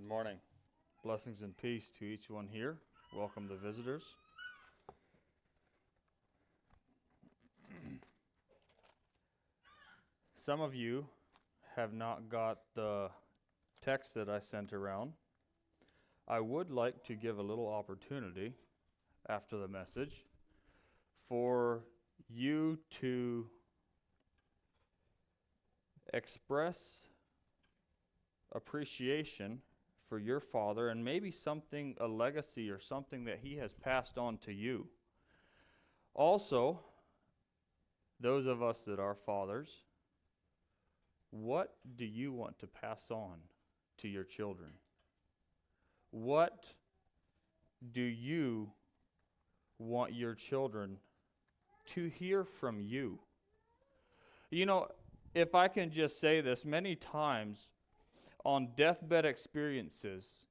Good morning. Blessings and peace to each one here. Welcome the visitors. Some of you have not got the text that I sent around. I would like to give a little opportunity after the message for you to express appreciation for your father and maybe something, a legacy or something that he has passed on to you. Also, those of us that are fathers, what do you want to pass on to your children? What do you want your children to hear from you? You know, if I can just say this, many times on deathbed experiences,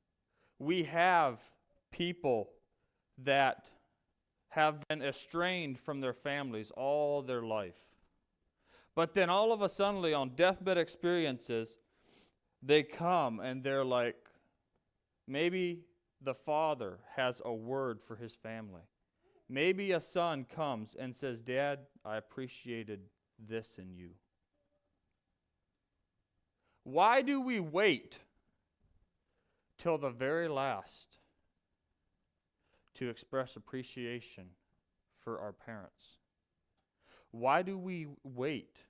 we have people that have been estranged from their families all their life. But then all of a sudden, on deathbed experiences, they come and they're like, maybe the father has a word for his family. Maybe a son comes and says, "Dad, I appreciated this in you." Why do we wait till the very last to express appreciation for our parents? Why do we wait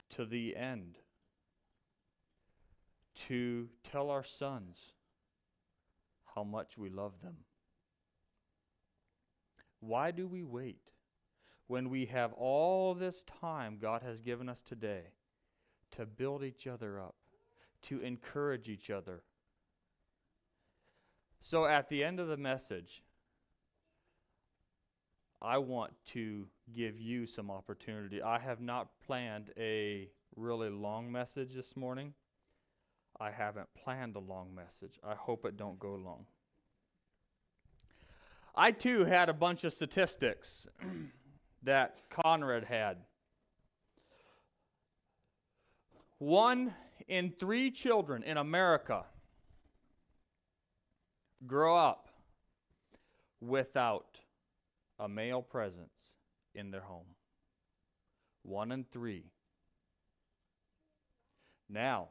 to the end to tell our sons how much we love them? Why do we wait when we have all this time God has given us today to build each other up, to encourage each other? So at the end of the message, I want to give you some opportunity. I have not planned a really long message this morning. I haven't planned a long message. I hope it don't go long. I too had a bunch of statistics that Conrad had. 1 in 3 children in America grow up without a male presence in their home. 1 in 3. Now,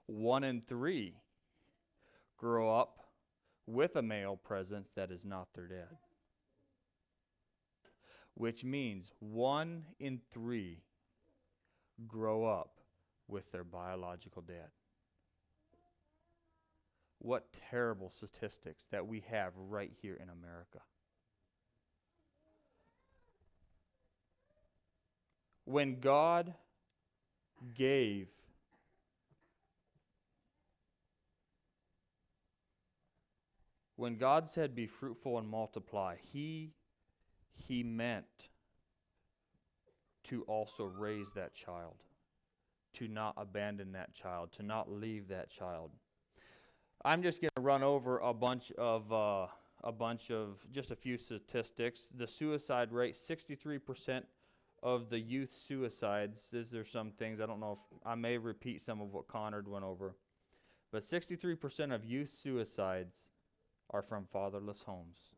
1 in 3 grow up with a male presence that is not their dad. Which means 1 in 3 grow up with their biological dad. What terrible statistics that we have right here in America. When God gave When God said, "Be fruitful and multiply," He meant to also raise that child, to not abandon that child, to not leave that child. I'm just going to run over a bunch of just a few statistics. The suicide rate, 63% of the youth suicides. There's some things, I don't know if I may repeat some of what Conrad went over, but 63% of youth suicides are from fatherless homes.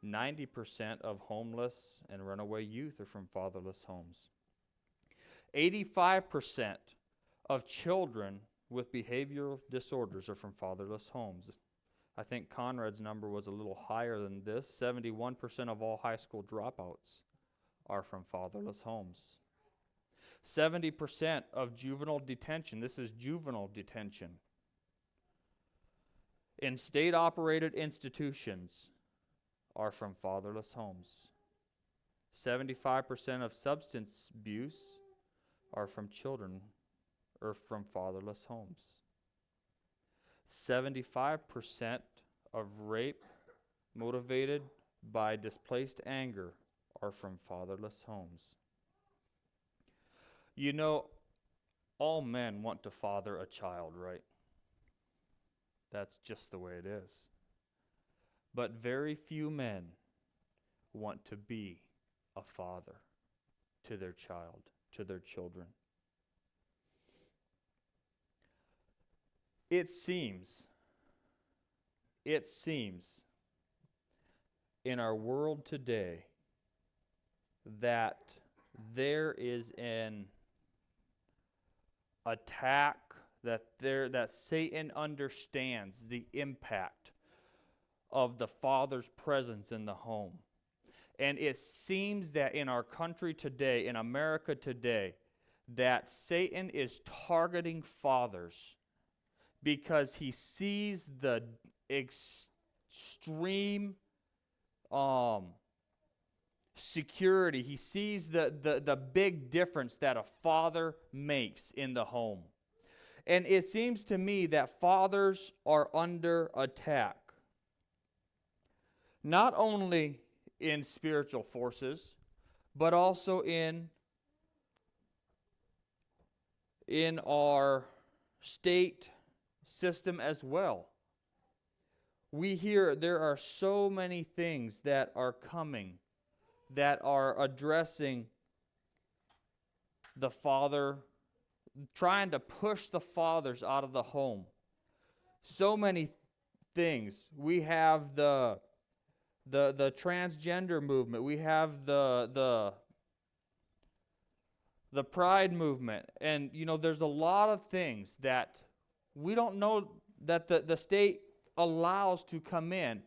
90% of homeless and runaway youth are from fatherless homes. 85% of children with behavioral disorders are from fatherless homes. I think Conrad's number was a little higher than this. 71% of all high school dropouts are from fatherless homes. 70% of juvenile detention, this is juvenile detention, in state-operated institutions are from fatherless homes. 75% of substance abuse are from children or from fatherless homes. 75% of rape motivated by displaced anger are from fatherless homes. You know, all men want to father a child, right? That's just the way it is. But very few men want to be a father to their child, to their children. It seems in our world today that there is an attack that Satan understands the impact of the Father's presence in the home. And it seems that in our country today, in America today, that Satan is targeting fathers because he sees the extreme security. He sees the big difference that a father makes in the home. And it seems to me that fathers are under attack. Not only in spiritual forces, but also in our state system as well. We hear there are so many things that are coming that are addressing the father, trying to push the fathers out of the home. So many things. We have the transgender movement. We have the pride movement. And, there's a lot of things that we don't know that the state allows to come in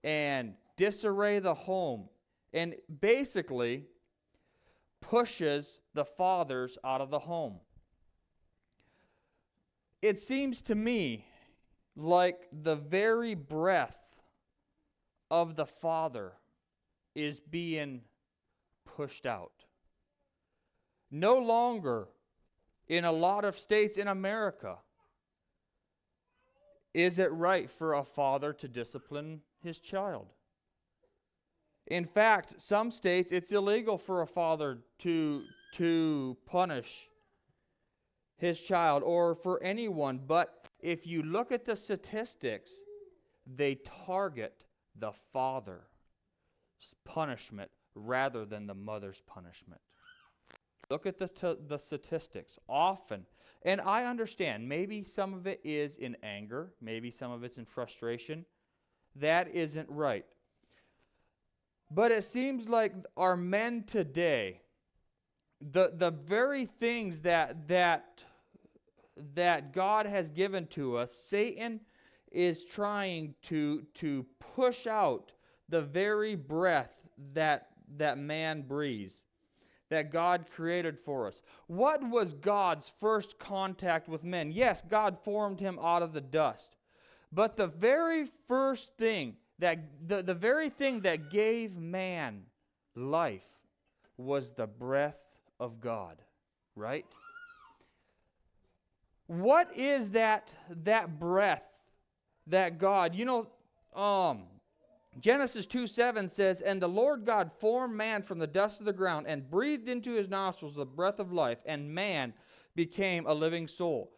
and disarray the home and basically pushes the fathers out of the home. It seems to me like the very breath of the father is being pushed out. No longer in a lot of states in America is it right for a father to discipline his child. In fact, some states it's illegal for a father to punish his child or for anyone. But if you look at the statistics, they target the father's punishment rather than the mother's punishment. Look at the statistics. Often, and I understand, maybe some of it is in anger, maybe some of it's in frustration. That isn't right. But it seems like our men today, the very things that God has given to us, Satan is trying to push out the very breath that man breathes, that God created for us. What was God's first contact with men? Yes, God formed him out of the dust. But the very first thing, the very thing that gave man life was the breath of God, right? What is that breath that God, Genesis 2:7 says, "And the Lord God formed man from the dust of the ground and breathed into his nostrils the breath of life, and man became a living soul."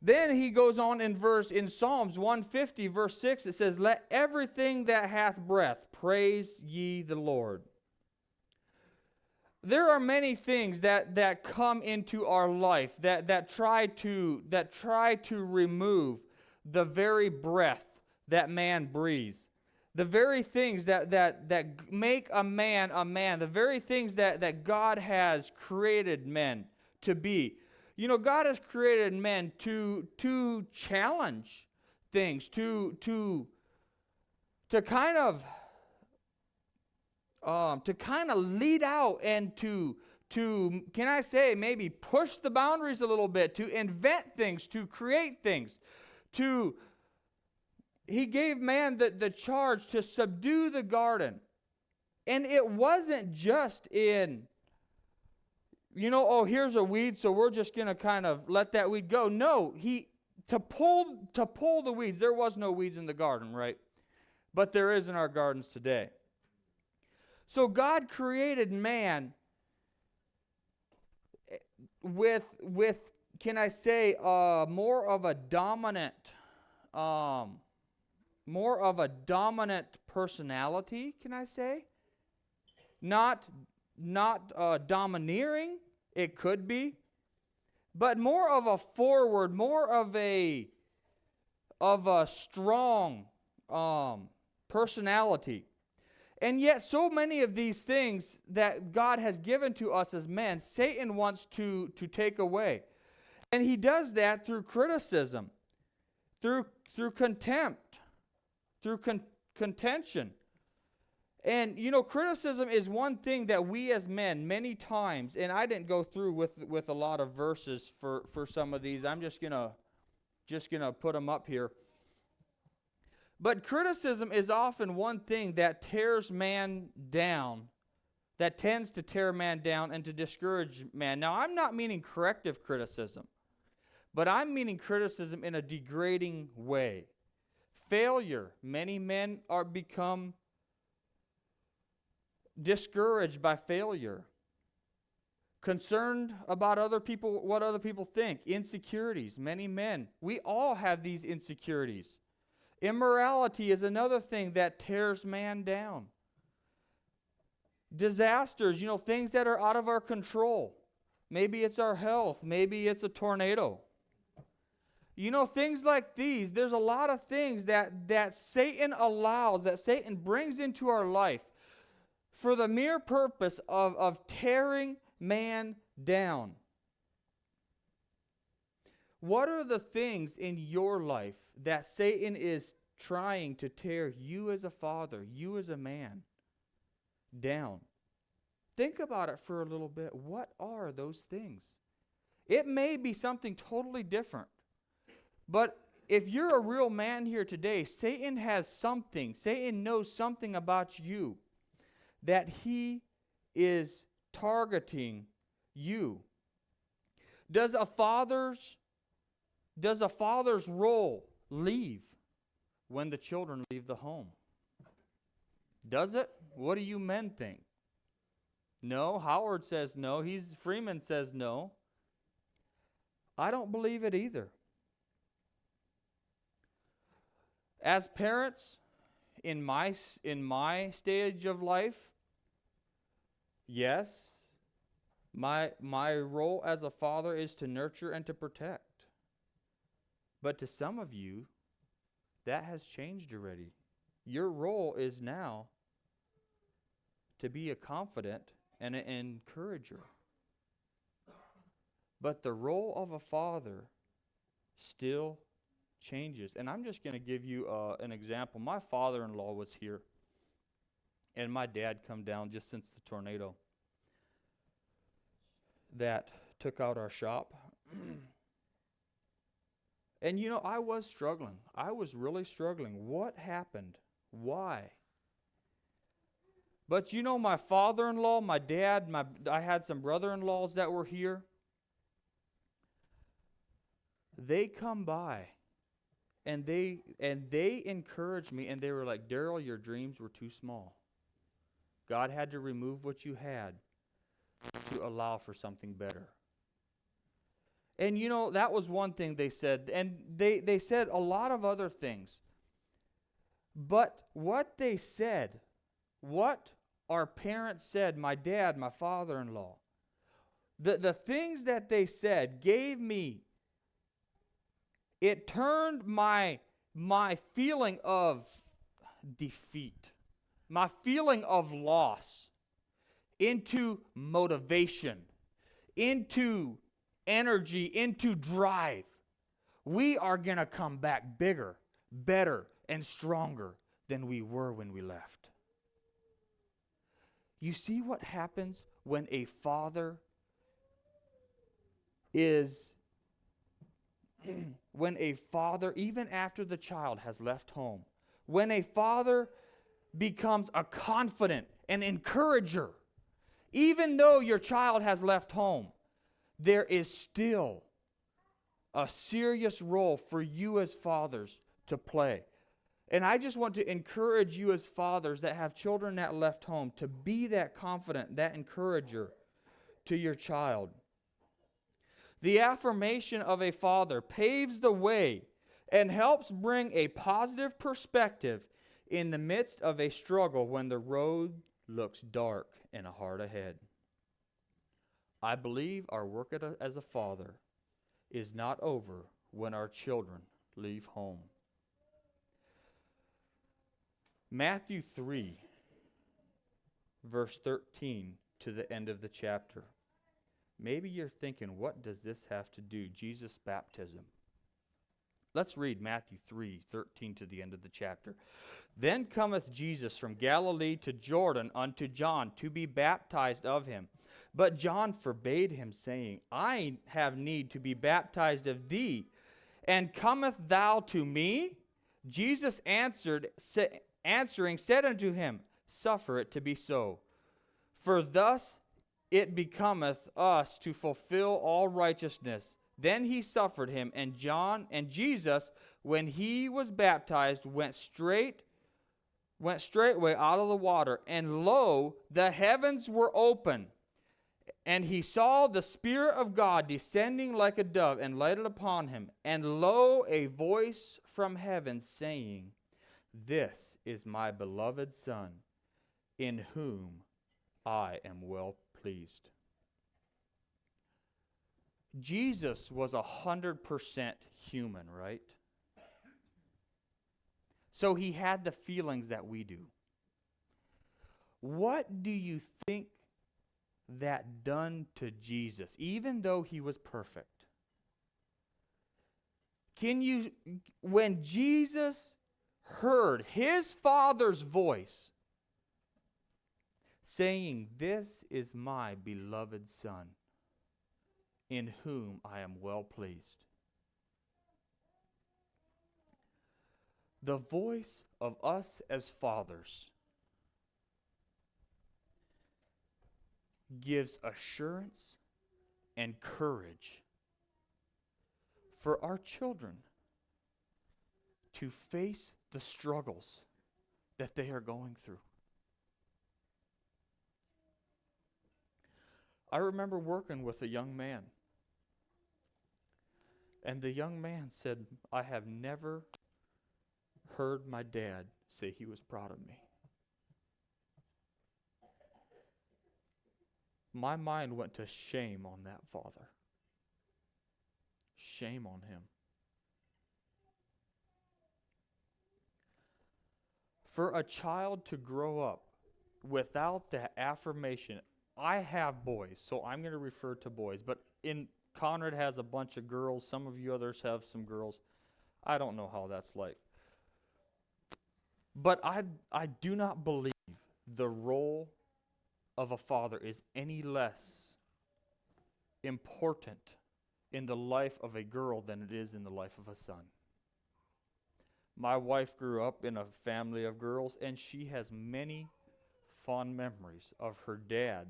Then he goes on in Psalms 150, verse 6, it says, "Let everything that hath breath praise ye the Lord." There are many things that come into our life that try to remove the very breath that man breathes. The very things that make a man, the very things that God has created men to be. God has created men to challenge things, to kind of lead out and to can I say maybe push the boundaries a little bit, to invent things, to create things, He gave man the charge to subdue the garden. And it wasn't just in, here's a weed, so we're just going to kind of let that weed go. No, to pull the weeds. There was no weeds in the garden, right? But there is in our gardens today. So God created man with can I say, more of a dominant personality, can I say? Not domineering, it could be, but more of a forward, more of a of a strong personality. And yet so many of these things that God has given to us as men, Satan wants to take away. And he does that through criticism, through contempt, through contention. And, criticism is one thing that we as men, many times, and I didn't go through with a lot of verses for some of these. I'm just gonna put them up here. But criticism is often one thing that tears man down, that tends to tear man down and to discourage man. Now, I'm not meaning corrective criticism, but I'm meaning criticism in a degrading way. Failure. Many men are become discouraged by failure. Concerned about other people, what other people think. Insecurities. Many men. We all have these insecurities. Immorality is another thing that tears man down. Disasters, things that are out of our control. Maybe it's our health. Maybe it's a tornado. Things like these, there's a lot of things that Satan allows, that Satan brings into our life for the mere purpose of tearing man down. What are the things in your life that Satan is trying to tear you as a father, you as a man, down? Think about it for a little bit. What are those things? It may be something totally different. But if you're a real man here today, Satan knows something about you that he is targeting you. Does a father's role leave when the children leave the home? Does it? What do you men think? No. Howard says no. Freeman says no. I don't believe it either. As parents, in my stage of life, yes, my role as a father is to nurture and to protect. But to some of you, that has changed already. Your role is now to be a confidant and an encourager. But the role of a father still changes. And I'm just going to give you an example. My father-in-law was here, and my dad come down just since the tornado that took out our shop. And I was struggling. I was really struggling. What happened? Why? But my father-in-law, my dad, I had some brother-in-laws that were here. They come by. And they encouraged me, and they were like, Darrell, your dreams were too small. God had to remove what you had to allow for something better. And that was one thing they said. And they said a lot of other things. But what they said, what our parents said, my dad, my father-in-law, the things that they said gave me, it turned my feeling of defeat, my feeling of loss, into motivation, into energy, into drive. We are going to come back bigger, better, and stronger than we were when we left. You see what happens when a father is... When a father, even after the child has left home, when a father becomes a confident and encourager, even though your child has left home, there is still a serious role for you as fathers to play. And I just want to encourage you as fathers that have children that left home to be that confident, that encourager to your child. The affirmation of a father paves the way and helps bring a positive perspective in the midst of a struggle when the road looks dark and hard ahead. I believe our work as a father is not over when our children leave home. Matthew 3, verse 13 to the end of the chapter. Maybe you're thinking, what does this have to do? Jesus' baptism. Let's read Matthew 3, 13 to the end of the chapter. Then cometh Jesus from Galilee to Jordan unto John to be baptized of him. But John forbade him, saying, I have need to be baptized of thee, and cometh thou to me? Jesus answering said unto him, Suffer it to be so. For thus it becometh us to fulfill all righteousness. Then he suffered him, and Jesus, when he was baptized, went straightway out of the water, and lo, the heavens were open, and he saw the Spirit of God descending like a dove and lighted upon him. And lo, a voice from heaven saying, This is my beloved Son, in whom I am well pleased. Jesus was 100% human, right? So he had the feelings that we do. What do you think that done to Jesus, even though he was perfect? When Jesus heard his Father's voice saying, This is my beloved Son, in whom I am well pleased. The voice of us as fathers gives assurance and courage for our children to face the struggles that they are going through. I remember working with a young man, and the young man said, I have never heard my dad say he was proud of me. My mind went to shame on that father. Shame on him. For a child to grow up without that affirmation, I have boys, so I'm going to refer to boys, but Conrad has a bunch of girls. Some of you others have some girls. I don't know how that's like. But I do not believe the role of a father is any less important in the life of a girl than it is in the life of a son. My wife grew up in a family of girls, and she has many fond memories of her dad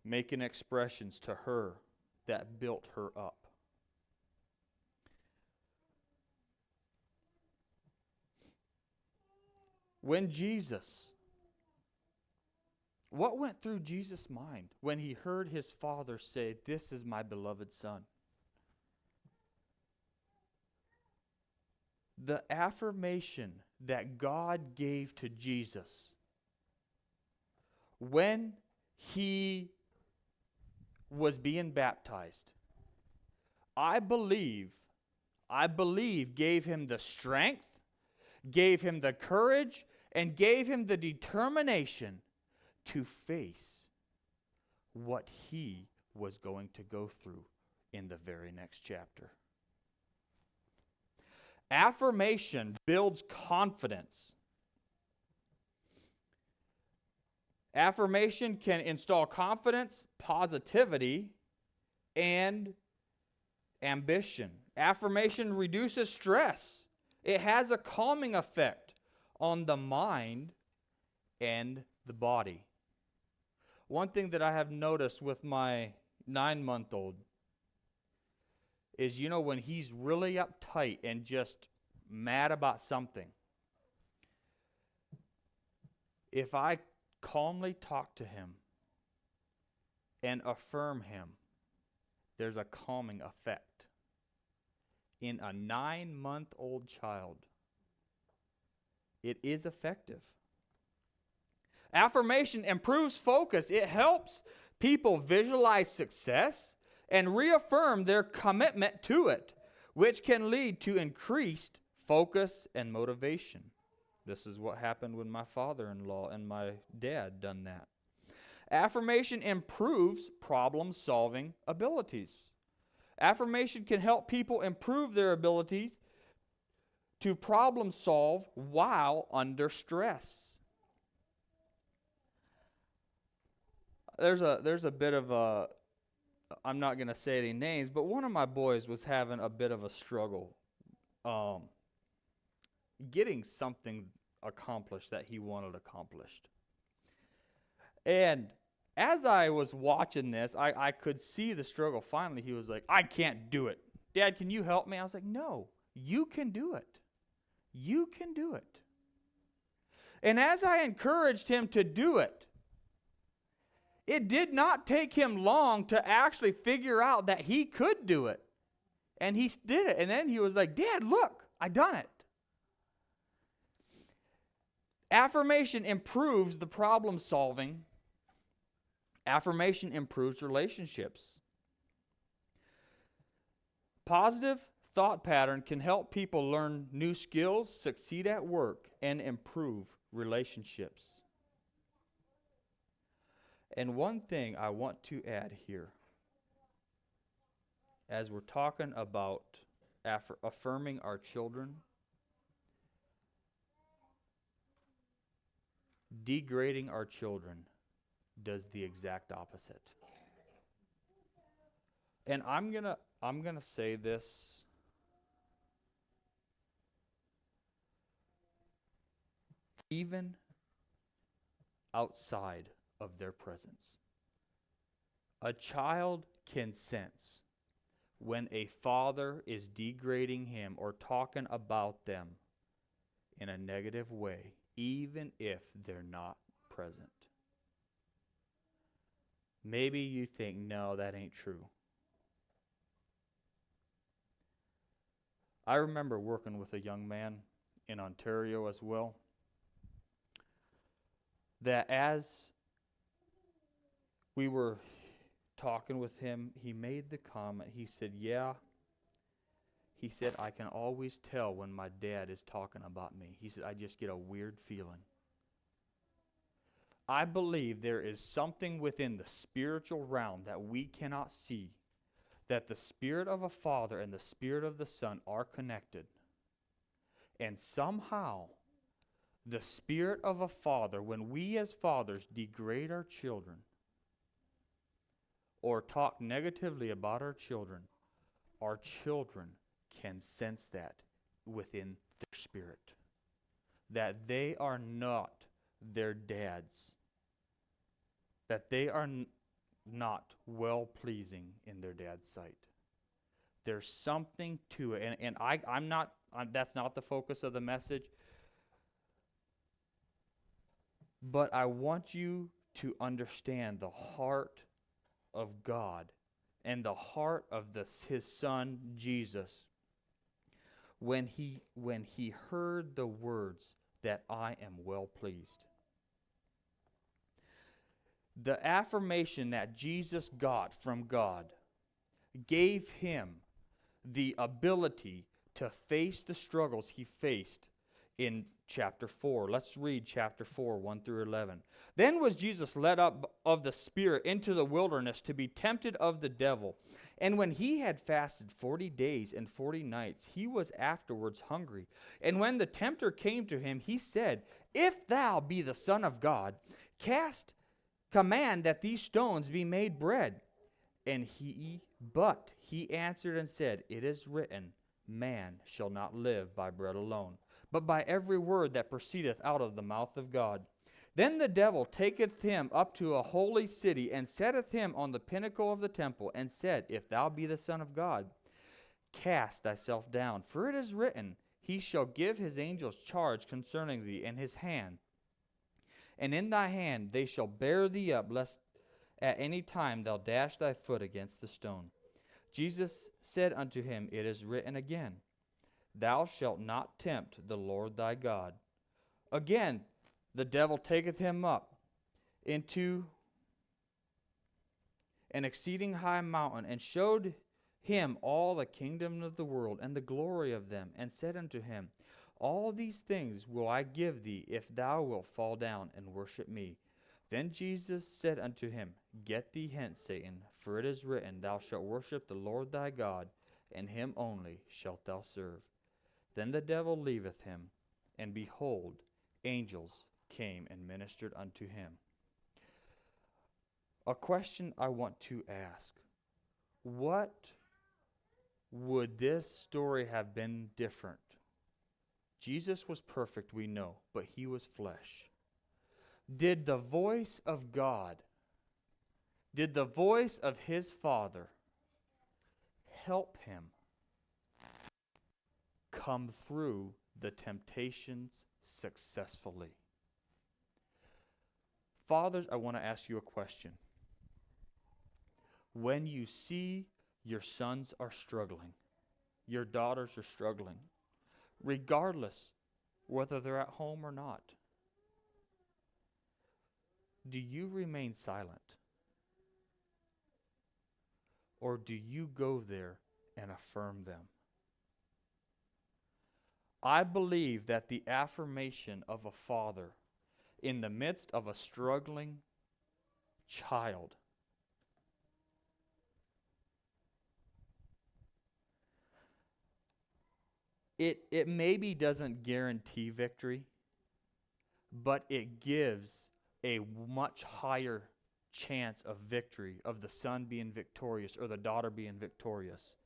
making expressions to her that built her up. What went through Jesus' mind when he heard his Father say, This is my beloved Son? The affirmation that God gave to Jesus when he was being baptized, I believe gave him the strength, gave him the courage, and gave him the determination to face what he was going to go through in the very next chapter. Affirmation builds confidence. Affirmation can install confidence, positivity, and ambition. Affirmation reduces stress. It has a calming effect on the mind and the body. One thing that I have noticed with my 9-month-old is, when he's really uptight and just mad about something, if I calmly talk to him and affirm him, there's a calming effect. In a 9-month-old child, it is effective. Affirmation improves focus. It helps people visualize success and reaffirm their commitment to it, which can lead to increased focus and motivation. This is what happened when my father-in-law and my dad done that. Affirmation improves problem-solving abilities. Affirmation can help people improve their abilities to problem solve while under stress. There's a bit of a, I'm not going to say any names, but one of my boys was having a bit of a struggle getting something accomplished that he wanted accomplished. And as I was watching this, I could see the struggle. Finally, he was like, I can't do it. Dad, can you help me? I was like, no, you can do it. You can do it. And as I encouraged him to do it, it did not take him long to actually figure out that he could do it. And he did it. And then he was like, Dad, look, I done it. Affirmation improves the problem solving. Affirmation improves relationships. Positive thought pattern can help people learn new skills, succeed at work, and improve relationships. And one thing I want to add here, as we're talking about affirming our children, degrading our children does the exact opposite. And I'm gonna say this. Even outside of their presence, a child can sense when a father is degrading him or talking about them in a negative way, even if they're not present. Maybe you think, no, that ain't true. I remember working with a young man in Ontario as well, that as we were talking with him, he made the comment, he said, yeah, he said, I can always tell when my dad is talking about me. He said, I just get a weird feeling. I believe there is something within the spiritual realm that we cannot see, that the spirit of a father and the spirit of the son are connected. And somehow, the spirit of a father, when we as fathers degrade our children or talk negatively about our children can sense that within their spirit, that they are not their dads, that they are not well-pleasing in their dad's sight. There's something to it, and that's not the focus of the message, but I want you to understand the heart of God and the heart of His Son, Jesus, when he heard the words that I am well pleased. The affirmation that Jesus got from God gave him the ability to face the struggles he faced in chapter 4. Let's read chapter 4, 1 through 11. Then was Jesus led up of the Spirit into the wilderness to be tempted of the devil. And when he had fasted 40 days and 40 nights, he was afterwards hungry. And when the tempter came to him, he said, If thou be the Son of God, command that these stones be made bread. But he answered and said, It is written, Man shall not live by bread alone, but by every word that proceedeth out of the mouth of God. Then the devil taketh him up to a holy city, and setteth him on the pinnacle of the temple, and said, If thou be the Son of God, cast thyself down. For it is written, He shall give his angels charge concerning thee in his hand. And in thy hand they shall bear thee up, lest at any time thou dash thy foot against the stone. Jesus said unto him, It is written again, Thou shalt not tempt the Lord thy God. Again, the devil taketh him up into an exceeding high mountain, and showed him all the kingdom of the world and the glory of them, and said unto him, All these things will I give thee, if thou wilt fall down and worship me. Then Jesus said unto him, Get thee hence, Satan, for it is written, Thou shalt worship the Lord thy God, and him only shalt thou serve. Then the devil leaveth him, and behold, angels came and ministered unto him. A question I want to ask. What would this story have been different? Jesus was perfect, we know, but he was flesh. Did the voice of God, did the voice of his Father help him come through the temptations successfully? Fathers, I want to ask you a question. When you see your sons are struggling, your daughters are struggling, regardless whether they're at home or not, do you remain silent? Or do you go there and affirm them? I believe that the affirmation of a father in the midst of a struggling child it maybe doesn't guarantee victory, but it gives a much higher chance of victory, of the son being victorious or the daughter being victorious,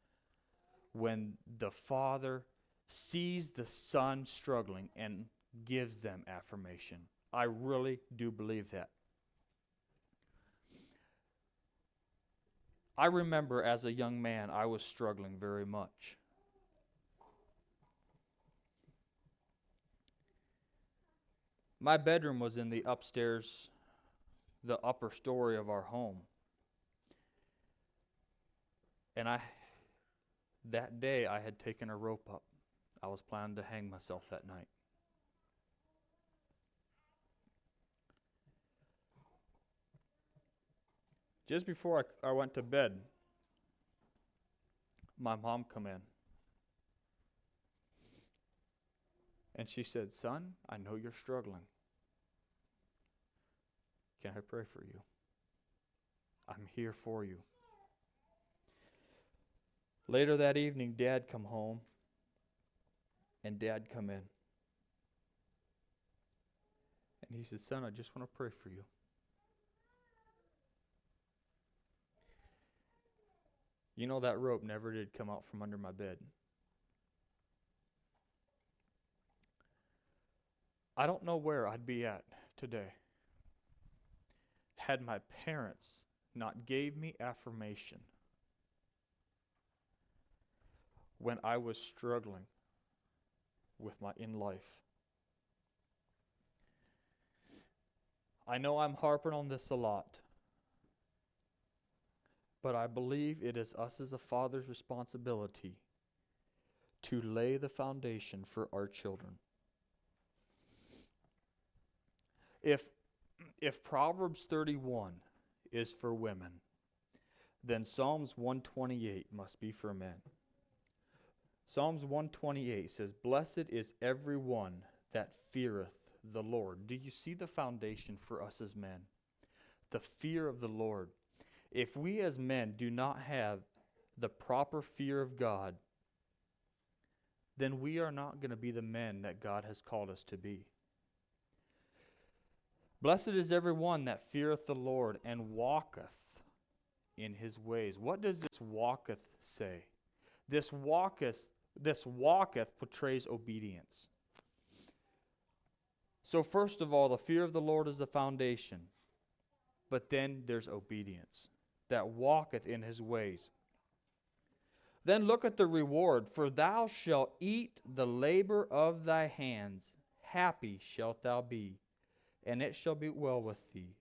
when the father sees the son struggling and gives them affirmation. I really do believe that. I remember as a young man, I was struggling very much. My bedroom was in the upstairs, the upper story of our home. And that day I had taken a rope up. I was planning to hang myself that night. Just before I went to bed, my mom come in. And she said, Son, I know you're struggling. Can I pray for you? I'm here for you. Later that evening, Dad come home, and Dad come in. And he said, Son, I just want to pray for you. You know, that rope never did come out from under my bed. I don't know where I'd be at today had my parents not gave me affirmation when I was struggling with in life. I know I'm harping on this a lot, but I believe it is us as a father's responsibility to lay the foundation for our children. If Proverbs 31 is for women, then Psalms 128 must be for men. Psalms 128 says, Blessed is every one that feareth the Lord. Do you see the foundation for us as men? The fear of the Lord. If we as men do not have the proper fear of God, then we are not going to be the men that God has called us to be. Blessed is every one that feareth the Lord and walketh in his ways. What does this walketh say? This walketh portrays obedience. So first of all, the fear of the Lord is the foundation. But then there's obedience that walketh in his ways. Then look at the reward. For thou shalt eat the labor of thy hands. Happy shalt thou be, and it shall be well with thee.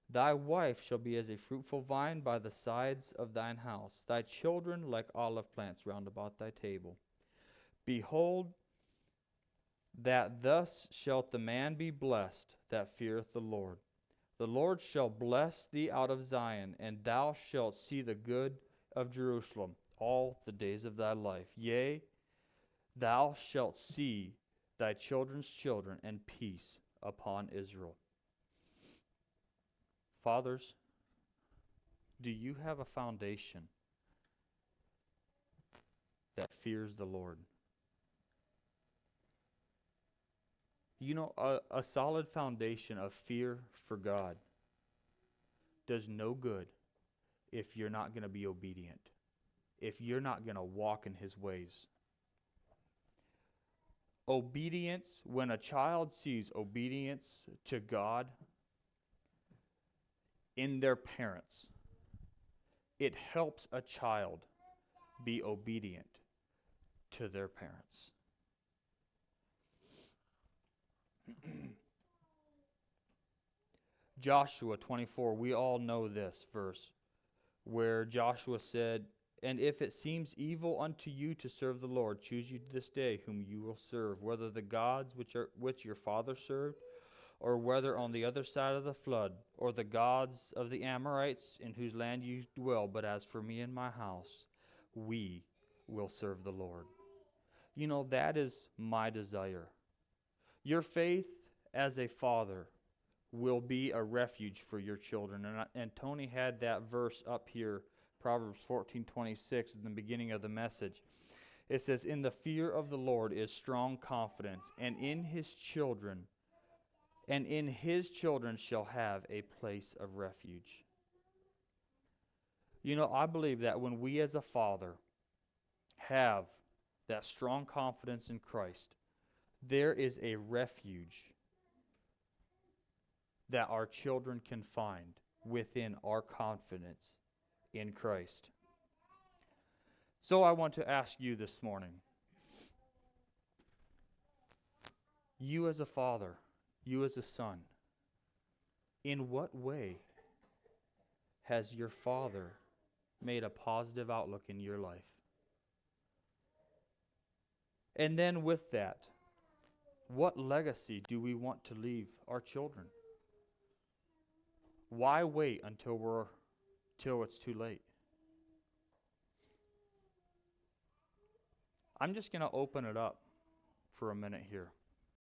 Thy wife shall be as a fruitful vine by the sides of thine house, thy children like olive plants round about thy table. Behold, that thus shalt the man be blessed that feareth the Lord. The Lord shall bless thee out of Zion, and thou shalt see the good of Jerusalem all the days of thy life. Yea, thou shalt see thy children's children, and peace upon Israel. Fathers, do you have a foundation that fears the Lord? You know, a solid foundation of fear for God does no good if you're not going to be obedient, if you're not going to walk in His ways. Obedience, when a child sees obedience to God in their parents, it helps a child be obedient to their parents. Joshua 24, we all know this verse, where Joshua said, "And if it seems evil unto you to serve the Lord, choose you this day whom you will serve, whether the gods which your father served, or whether on the other side of the flood, or the gods of the Amorites in whose land you dwell. But as for me and my house, we will serve the Lord." You know, that is my desire. Your faith as a father will be a refuge for your children. And Tony had that verse up here, Proverbs 14:26, in the beginning of the message. It says, "In the fear of the Lord is strong confidence, and in his children shall have a place of refuge." You know, I believe that when we as a father have that strong confidence in Christ, there is a refuge that our children can find within our confidence in Christ. So I want to ask you this morning, you as a father, you as a son, in what way has your father made a positive outlook in your life? And then with that, what legacy do we want to leave our children? Why wait until it's too late? I'm just going to open it up for a minute here.